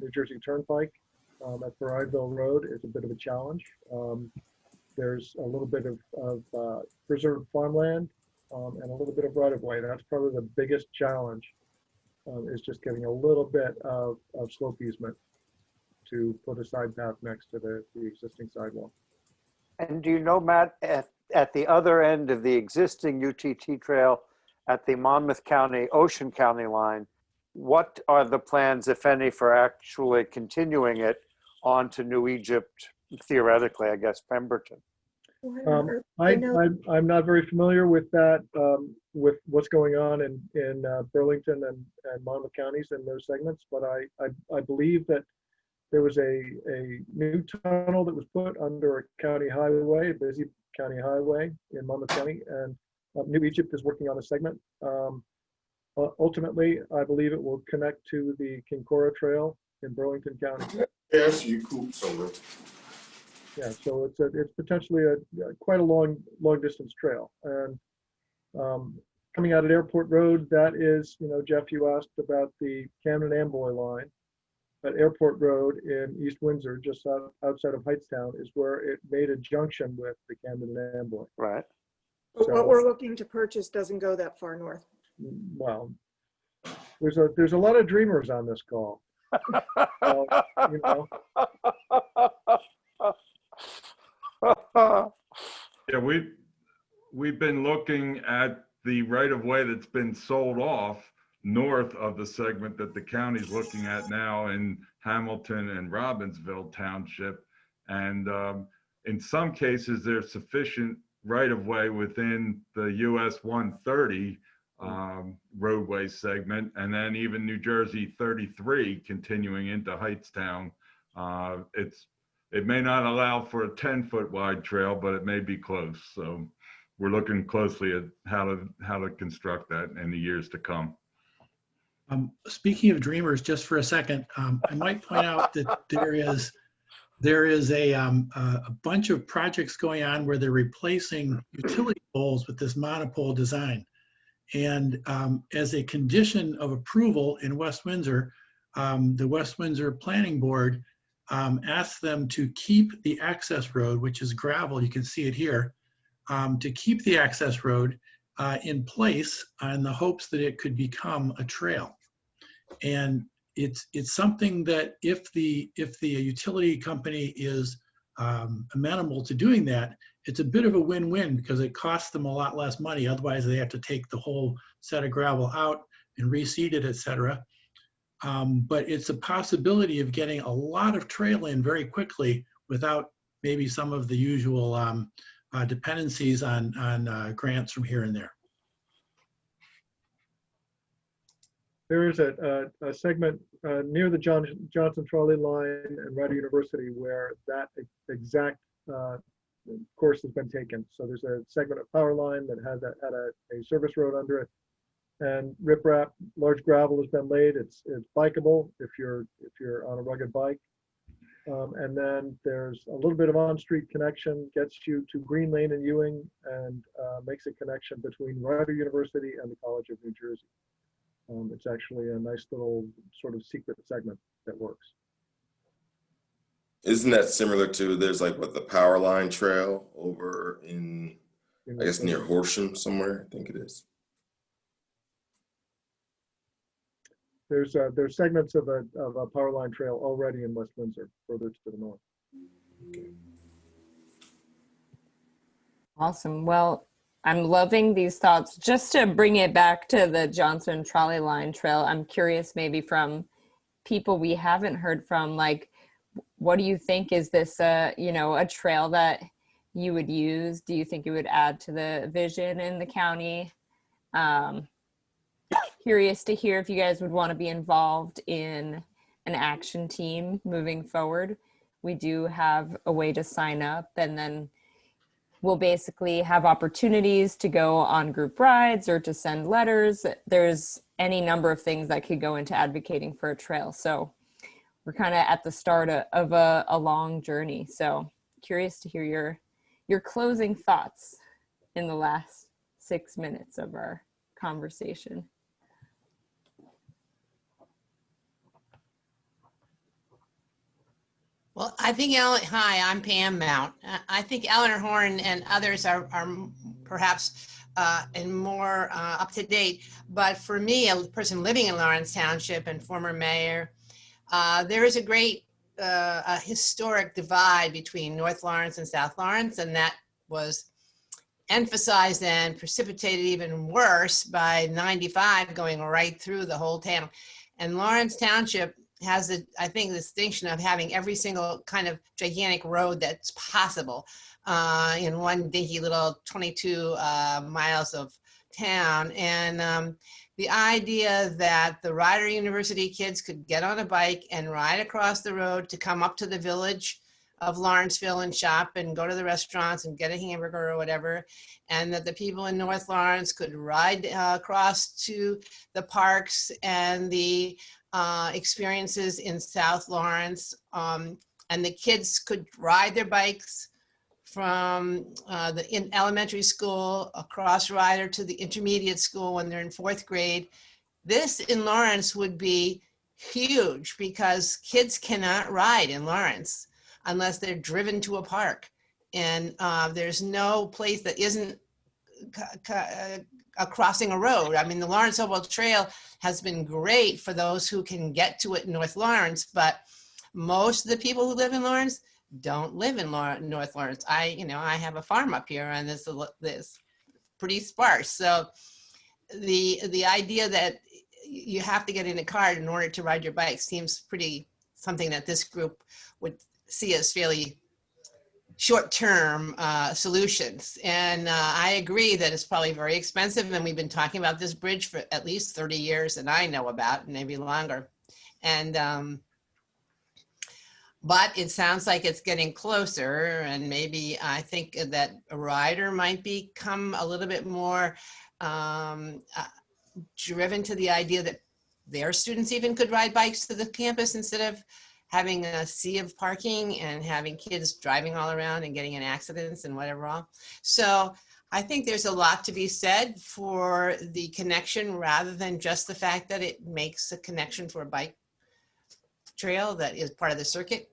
New Jersey Turnpike at Brideville Road is a bit of a challenge. There's a little bit of preserved farmland and a little bit of right-of-way. That's probably the biggest challenge, is just getting a little bit of slope easement to put a side path next to the existing sidewalk. And do you know, Matt, at the other end of the existing UTT trail at the Monmouth County, Ocean County line, what are the plans, if any, for actually continuing it on to New Egypt, theoretically, I guess, Pemberton? I'm not very familiar with that, with what's going on in Burlington and Monmouth counties in those segments, but I believe that there was a new tunnel that was put under a county highway, a busy county highway in Monmouth County, and New Egypt is working on a segment. Ultimately, I believe it will connect to the Kincora Trail in Burlington County. Yes, you cool somewhere. Yeah, so it's potentially quite a long distance trail. And coming out at Airport Road, that is, Jeff, you asked about the Camden Amboy line. But Airport Road in East Windsor, just outside of Hightstown, is where it made a junction with the Camden and Amboy. Right. But So, what we're looking to purchase doesn't go that far north. well, there's a lot of dreamers on this call. So, Yeah, we've been looking at the right of way that's been sold off north of the segment that the county's looking at now in Hamilton and Robbinsville Township. And in some cases, there's sufficient right of way within the US 130 roadway segment, and then even New Jersey 33 continuing into Hightstown. It may not allow for a 10-foot wide trail, but it may be close. So we're looking closely at how to construct that in the years to come. Speaking of dreamers, just for a second, I might point out that there is a bunch of projects going on where they're replacing utility poles with this monopole design. And as a condition of approval in West Windsor, the West Windsor Planning Board asked them to keep the access road, which is gravel, you can see it here, to keep the access road in place in the hopes that it could become a trail. And it's something that if the utility company is amenable to doing that, it's a bit of a win-win because it costs them a lot less money. Otherwise, they have to take the whole set of gravel out and reseed it, et cetera. But it's a possibility of getting a lot of trail in very quickly without maybe some of the usual dependencies on grants from here and there. there is a segment near the Johnson Trolley Line and Rider University where that exact course has been taken. So there's a segment of power line that had a service road under it, and riprap, large gravel has been laid. It's bikeable if you're on a rugged bike. And then there's a little bit of on-street connection, gets you to Green Lane and Ewing, and makes a connection between Rider University and the College of New Jersey. It's actually a nice little sort of secret segment that works. Isn't that similar to, there's like what, the Power Line Trail over in I guess near Horsham somewhere, I think it is. There's segments of a power line trail already in West Windsor, further to the north. Okay. Awesome. Well, I'm loving these thoughts. Just to bring it back to the Johnson Trolley Line Trail, I'm curious maybe from people we haven't heard from, like, what do you think? Is this a trail that you would use? Do you think it would add to the vision in the county? Curious to hear if you guys would want to be involved in an action team moving forward. We do have a way to sign up, and then we'll basically have opportunities to go on group rides or to send letters. There's any number of things that could go into advocating for a trail. So we're kind of at the start of a long journey. So curious to hear your closing thoughts in the last 6 minutes of our conversation. Well, I think, hi, I'm Pam Mount. I think Eleanor Horn and others are perhaps and more up to date. But for me, a person living in Lawrence Township and former mayor, there is a great a historic divide between North Lawrence and South Lawrence, and that was emphasized and precipitated even worse by 95 going right through the whole town. And Lawrence Township has the, I think, the distinction of having every single kind of gigantic road that's possible in one dinky little 22 miles of town. And the idea that the Rider University kids could get on a bike and ride across the road to come up to the village of Lawrenceville and shop and go to the restaurants and get a hamburger or whatever, and that the people in North Lawrence could ride across to the parks and the experiences in South Lawrence, and the kids could ride their bikes from the elementary school across Rider to the intermediate school when they're in 4th grade. This in Lawrence would be huge because kids cannot ride in Lawrence unless they're driven to a park. And there's no place that isn't crossing a road. I mean, the Lawrence Hopewell Trail has been great for those who can get to it in North Lawrence, but most of the people who live in Lawrence don't live in North Lawrence. I have a farm up here and this pretty sparse. So the idea that you have to get in a car in order to ride your bike seems pretty something that this group would see as fairly short-term solutions. And I agree that it's probably very expensive, and we've been talking about this bridge for at least 30 years that I know about, maybe longer. And but it sounds like it's getting closer, and maybe I think that a rider might become a little bit more driven to the idea that their students even could ride bikes to the campus instead of having a sea of parking and having kids driving all around and getting in accidents and whatever all. So I think there's a lot to be said for the connection rather than just the fact that it makes a connection for a bike trail that is part of the circuit.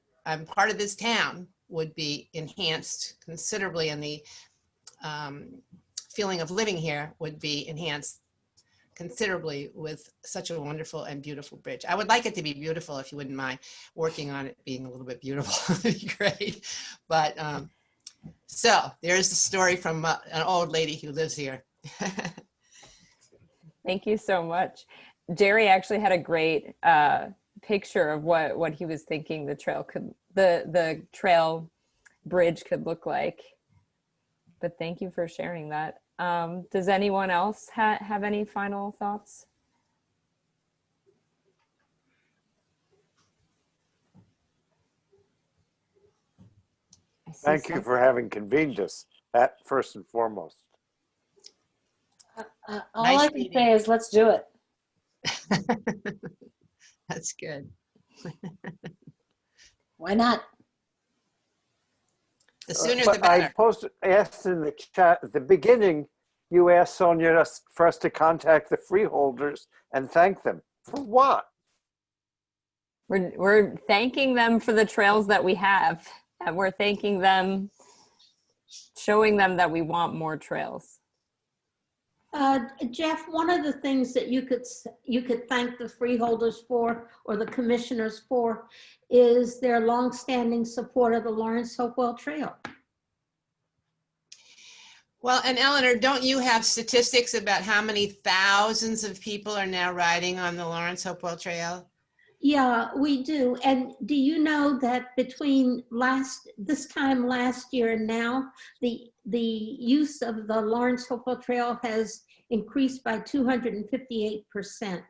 Part of this town would be enhanced considerably, and the feeling of living here would be enhanced considerably with such a wonderful and beautiful bridge. I would like it to be beautiful, if you wouldn't mind working on it being a little bit beautiful. That'd be great. But so there's the story from an old lady who lives here. Thank you so much. Jerry actually had a great picture of what he was thinking the trail bridge could look like. But thank you for sharing that. Does anyone else have any final thoughts? Thank you for having convened us, that first and foremost. All I can say is let's do it. That's good. Why not? The sooner But the better. I asked in the chat at the beginning, you asked Sonia for us to contact the freeholders and thank them. For what? We're thanking them for the trails that we have, and we're thanking them, showing them that we want more trails. Jeff, one of the things that you could thank the freeholders for, or the commissioners for, is their longstanding support of the Lawrence Hopewell Trail. Well, and Eleanor, don't you have statistics about how many thousands of people are now riding on the Lawrence Hopewell Trail? Yeah, we do. And do you know that between this time last year and now, the use of the Lawrence Hopewell Trail has increased by 258%.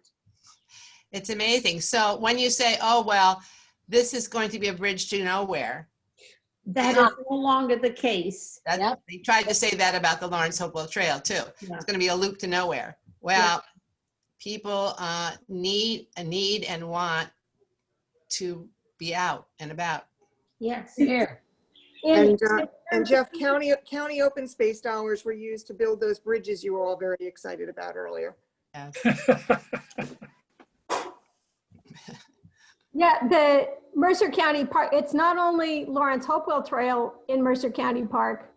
It's amazing. So when you say, oh, well, this is going to be a bridge to nowhere. That is no longer the case. They tried to say that about the Lawrence Hopewell Trail too. Yeah. It's going to be a loop to nowhere. Well, people need and want to be out and about. Yes. Here. And Jeff, county open space dollars were used to build those bridges you were all very excited about earlier. Yes. Yeah, the Mercer County Park, it's not only Lawrence Hopewell Trail in Mercer County Park.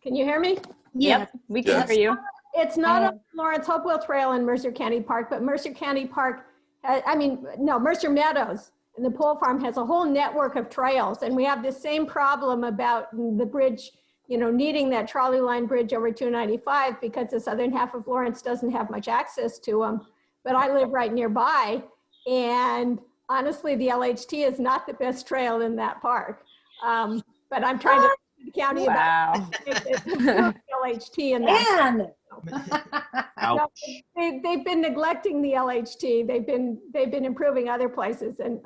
Can you hear me? Yep, we can hear you. It's not only Lawrence Hopewell Trail in Mercer County Park, but Mercer County Park, Mercer Meadows and the Pole Farm has a whole network of trails. And we have the same problem about the bridge, needing that trolley line bridge over 295 because the southern half of Lawrence doesn't have much access to them. But I live right nearby, and honestly, the LHT is not the best trail in that park. But I'm trying to talk to the county about the LHT in that. Man. No, they've been neglecting the LHT. They've been improving other places, and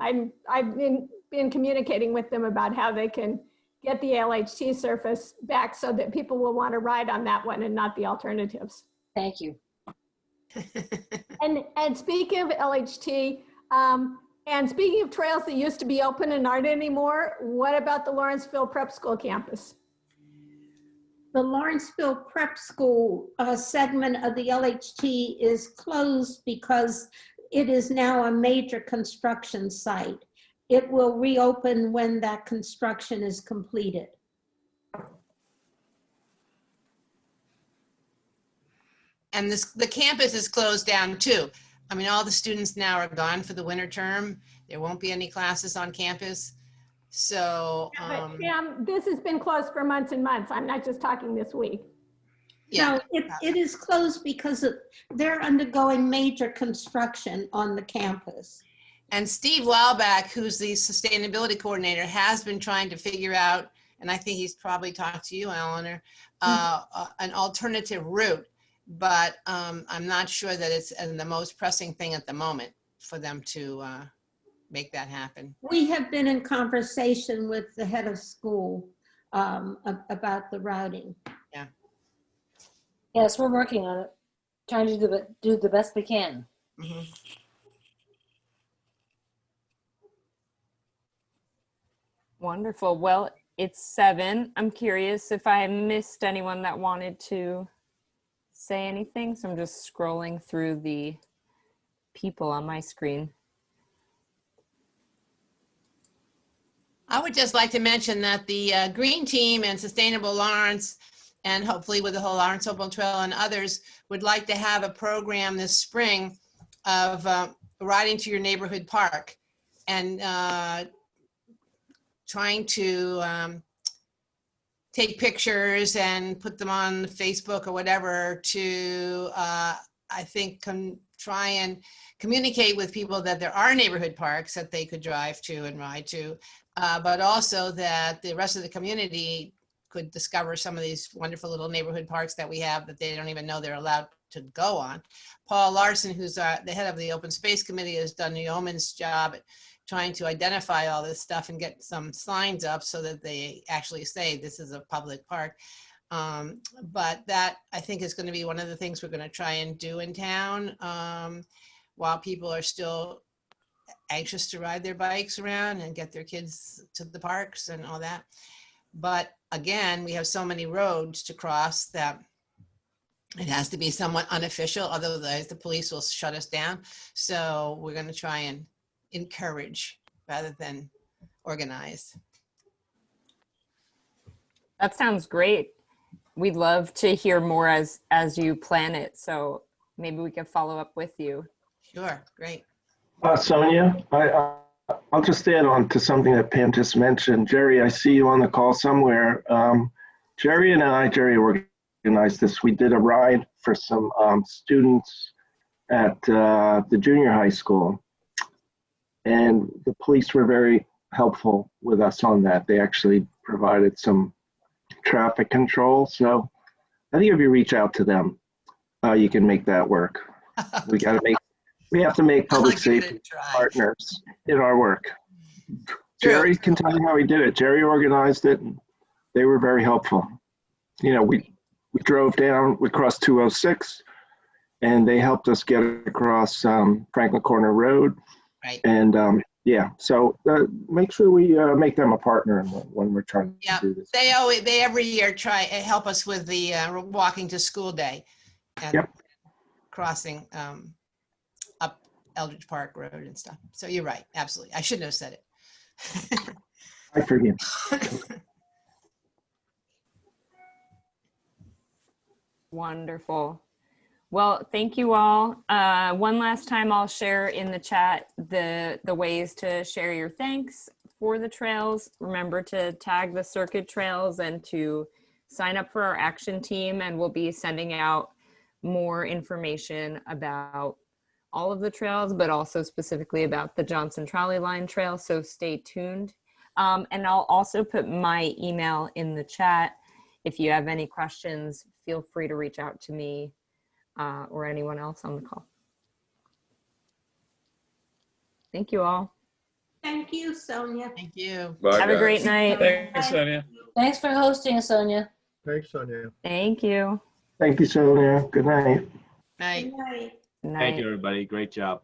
I've been communicating with them about how they can get the LHT surface back so that people will want to ride on that one and not the alternatives. Thank you. And speaking of LHT, and speaking of trails that used to be open and aren't anymore, what about the Lawrenceville Prep School campus? The Lawrenceville Prep School segment of the LHT is closed because it is now a major construction site. It will reopen when that construction is completed. And the campus is closed down too. I mean, all the students now are gone for the winter term. There won't be any classes on campus. So, But Pam, this has been closed for months and months. I'm not just talking this week. No, it is closed because they're undergoing major construction on the campus. And Steve Wildback, who's the sustainability coordinator, has been trying to figure out, and I think he's probably talked to you, Eleanor, an alternative route. But I'm not sure that it's the most pressing thing at the moment for them to make that happen. We have been in conversation with the head of school about the routing. Yeah. Yes, we're working on it, trying to do the best we can. Mm-hmm. Wonderful. Well, it's 7. I'm curious if I missed anyone that wanted to say anything. So I'm just scrolling through the people on my screen. I would just like to mention that the Green Team and Sustainable Lawrence, and hopefully with the whole Lawrence Hopewell Trail and others, would like to have a program this spring of riding to your neighborhood park and trying to take pictures and put them on Facebook or whatever to, I think, try and communicate with people that there are neighborhood parks that they could drive to and ride to, but also that the rest of the community could discover some of these wonderful little neighborhood parks that we have that they don't even know they're allowed to go on. Paul Larson, who's the head of the Open Space Committee, has done a yeoman's job at trying to identify all this stuff and get some signs up so that they actually say this is a public park. But that, I think, is going to be one of the things we're going to try and do in town while people are still anxious to ride their bikes around and get their kids to the parks and all that. But again, we have so many roads to cross that it has to be somewhat unofficial, otherwise the police will shut us down. So we're going to try and encourage rather than organize. That sounds great. We'd love to hear more as you plan it. So maybe we can follow up with you. Sure, great. Sonia, I'll just add on to something that Pam just mentioned. Jerry, I see you on the call somewhere. Jerry organized this. We did a ride for some students at the junior high school. And the police were very helpful with us on that. They actually provided some traffic control. So I think if you reach out to them, you can make that work. We have to make public safety partners in our work. Jerry can tell you how he did it. Jerry organized it, and they were very helpful. You know, we drove down, we crossed 206, and they helped us get across Franklin Corner Road. Right. And yeah, so make sure we make them a partner when we're trying to do this. They every year try and help us with the walking to school day and crossing up Eldridge Park Road and stuff. So you're right, absolutely. I shouldn't have said it. I forgive. Wonderful. Well, thank you all. One last time, I'll share in the chat the ways to share your thanks for the trails. Remember to tag the circuit trails and to sign up for our action team, and we'll be sending out more information about all of the trails, but also specifically about the Johnson Trolley Line Trail. So stay tuned. And I'll also put my email in the chat. If you have any questions, feel free to reach out to me or anyone else on the call. Thank you all. Thank you, Sonia. Thank you. Bye, Have a great guys. night. Thanks, Sonia. Thanks for hosting us, Sonia. Thanks, Sonia. Thank you. Thank you, Sonia. Good night. Night. Good night. Good night. Thank you, everybody. Great job.